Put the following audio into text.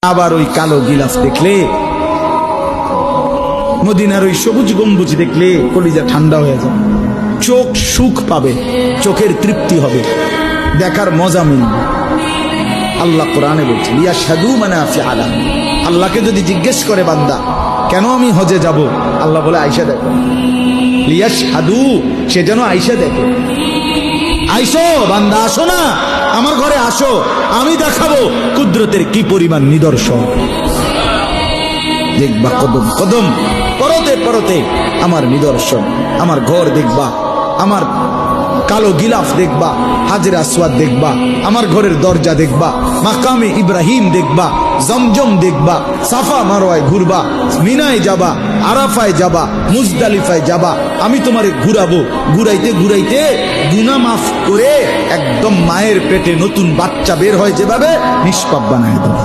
আবার ওই কালো গিলাফ দেখলে, মদিনার ওই সবুজ গম্বুজ দেখলে কলিজা ঠান্ডা হয়ে যাবে, চোখ সুখ পাবে, চোখের তৃপ্তি হবে, দেখার মজা মিলবে। আল্লাহ কোরআনে বলছেন ইয়াশহাদু মানাফিআ লাহুম। আল্লাহকে যদি জিজ্ঞেস করে বান্দা কেন আমি হজে যাব, আল্লাহ বলে আয়েশা দেখো, লিয়াশহাদু, সে যেন আয়েশা দেখে। আইসো বান্দা, আসো না আমার ঘরে, আসো, আমি দেখাবো কুদরতের কি পরিমাণ নিদর্শন। দেখবা কদম কদম, পরতে পরতে আমার নিদর্শন, আমার ঘর দেখবা, আমার কালো গিলাফ দেখবা, হাজরে আসওয়াদ দেখবা, আমার ঘরের দরজা দেখবা, মাকামে ইব্রাহিম দেখবা, জমজম দেখবা, সাফা মারওয়ায় ঘুরবা, মিনায় যাবা, আরাফায় যাবা, মুজদালিফায় যাবা, আমি তোমারে ঘুরাবো, ঘুরাইতে ঘুরাইতে গুনাহ মাফ করে একদম মায়ের পেটে নতুন বাচ্চা বের হয় যেভাবে, নিষ্পাপ বানায় দেবো।